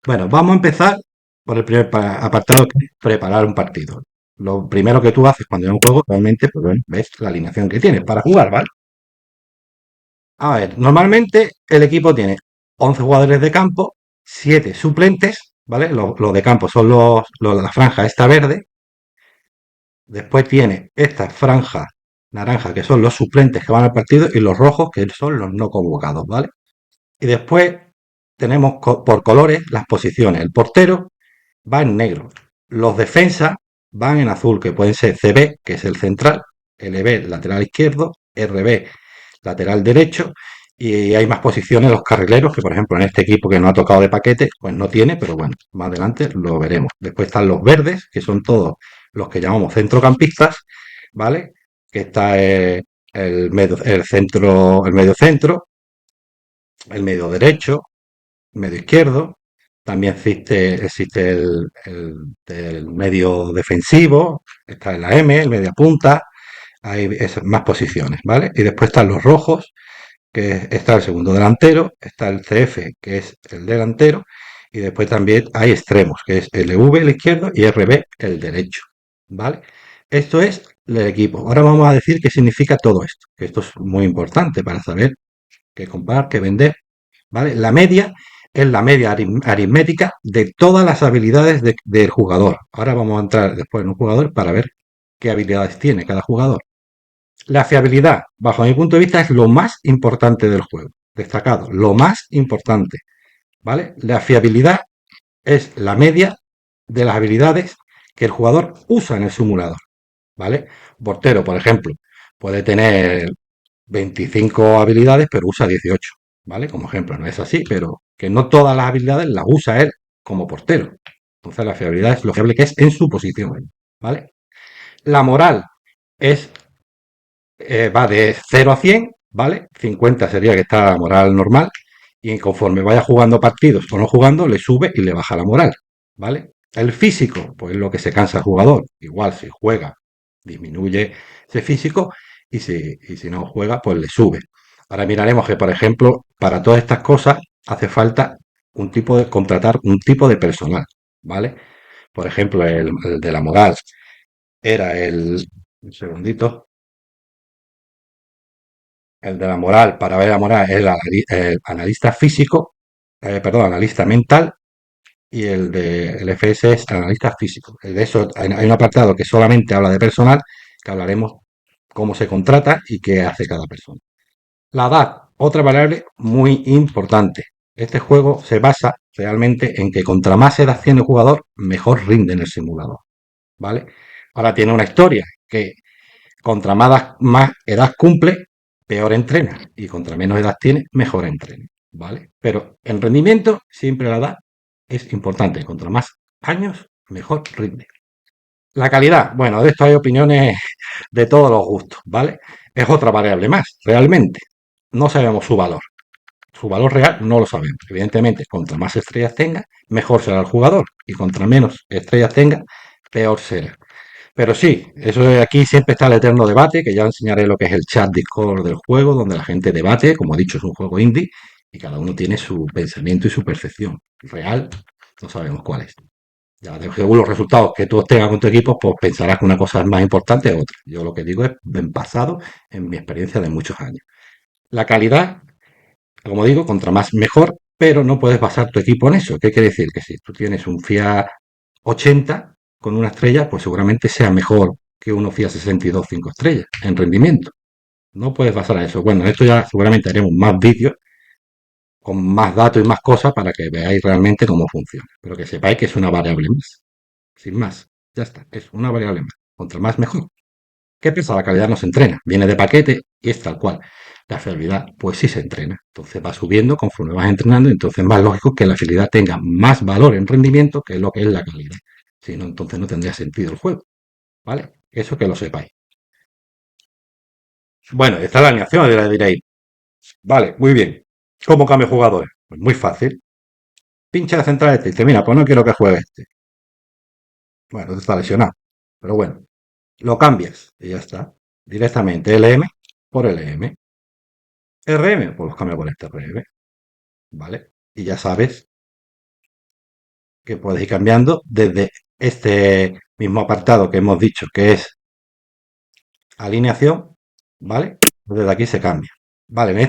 Bueno, vamos a empezar por el primer apartado, que es preparar un partido. Lo primero que tú haces cuando hay un juego, realmente, pues bueno, ves la alineación que tienes para jugar, ¿vale? A ver, normalmente el equipo tiene 11 jugadores de campo, 7 suplentes, ¿vale? Los de campo son la franja esta verde. Después tiene esta franja naranja, que son los suplentes que van al partido, y los rojos, que son los no convocados, ¿vale? Y después tenemos por colores las posiciones. El portero va en negro. Los defensas van en azul, que pueden ser CB, que es el central, LB, lateral izquierdo, RB, lateral derecho, y hay más posiciones los carrileros, que por ejemplo en este equipo que no ha tocado de paquete, pues no tiene, pero bueno, más adelante lo veremos. Después están los verdes, que son todos los que llamamos centrocampistas, ¿vale? Que está el centro, el medio derecho, medio izquierdo. También existe el medio defensivo, está en la M, el media punta, hay más posiciones, ¿vale? Y después están los rojos, que está el segundo delantero, está el CF, que es el delantero, y después también hay extremos, que es LV el izquierdo y RB el derecho, ¿vale? Esto es el equipo. Ahora vamos a decir qué significa todo esto, que esto es muy importante para saber qué comprar, qué vender, ¿vale? La media es la media aritmética de todas las habilidades del jugador. Ahora vamos a entrar después en un jugador para ver qué habilidades tiene cada jugador. La fiabilidad, bajo mi punto de vista, es lo más importante del juego. Destacado, lo más importante, ¿vale? La fiabilidad es la media de las habilidades que el jugador usa en el simulador, ¿vale? Portero, por ejemplo, puede tener 25 habilidades, pero usa 18, ¿vale? Como ejemplo, no es así, pero que no todas las habilidades las usa él como portero. Entonces la fiabilidad es lo fiable que es en su posición, ¿vale? La moral es va de 0 a 100, ¿vale? 50 sería que está la moral normal, y conforme vaya jugando partidos o no jugando, le sube y le baja la moral, ¿vale? El físico, pues es lo que se cansa el jugador. Igual si juega, disminuye ese físico, y si no juega, pues le sube. Ahora miraremos que, por ejemplo, para todas estas cosas hace falta contratar un tipo de personal, ¿vale? Por ejemplo, el de la moral era un segundito, el de la moral, para ver la moral, es el analista físico, perdón, analista mental, y el FS es analista físico. De eso hay un apartado que solamente habla de personal, que hablaremos cómo se contrata y qué hace cada persona. La edad, otra variable muy importante. Este juego se basa realmente en que contra más edad tiene el jugador, mejor rinde en el simulador, ¿vale? Ahora tiene una historia que contra más edad cumple, peor entrena. Y contra menos edad tiene, mejor entrena. ¿Vale? Pero en rendimiento, siempre la edad es importante. Contra más años, mejor rinde. La calidad, bueno, de esto hay opiniones de todos los gustos, ¿vale? Es otra variable más, realmente. No sabemos su valor. Su valor real no lo sabemos. Evidentemente, contra más estrellas tenga, mejor será el jugador. Y contra menos estrellas tenga, peor será. Pero sí, aquí siempre está el eterno debate, que ya enseñaré lo que es el chat Discord del juego, donde la gente debate, como he dicho, es un juego indie, y cada uno tiene su pensamiento y su percepción. Real, no sabemos cuál es. Ya, según los resultados que tú tengas con tu equipo, pues pensarás que una cosa es más importante que otra. Yo lo que digo es en pasado, en mi experiencia de muchos años. La calidad, como digo, contra más mejor, pero no puedes basar tu equipo en eso. ¿Qué quiere decir? Que si tú tienes un FIA 80 con una estrella, pues seguramente sea mejor que uno FIA 62 5 estrellas en rendimiento. No puedes basar en eso. Bueno, esto ya seguramente haremos más vídeos con más datos y más cosas para que veáis realmente cómo funciona. Pero que sepáis que es una variable más. Sin más. Ya está. Es una variable más. Contra más mejor. ¿Qué pasa? La calidad no se entrena. Viene de paquete y es tal cual. La fiabilidad, pues sí se entrena. Entonces va subiendo conforme vas entrenando. Entonces es más lógico que la fiabilidad tenga más valor en rendimiento que lo que es la calidad. Si no, entonces no tendría sentido el juego. ¿Vale? Eso que lo sepáis. Bueno, está la alineación, diréis. Vale, muy bien. ¿Cómo cambio jugadores? Pues muy fácil. Pincha la central este y dice, mira, pues no quiero que juegue este. Bueno, está lesionado. Pero bueno, lo cambias y ya está. Directamente LM por LM. RM, pues los cambio por este RM. ¿Vale? Y ya sabes que puedes ir cambiando desde este mismo apartado que hemos dicho, que es alineación, ¿vale? Desde aquí se cambia. Vale, en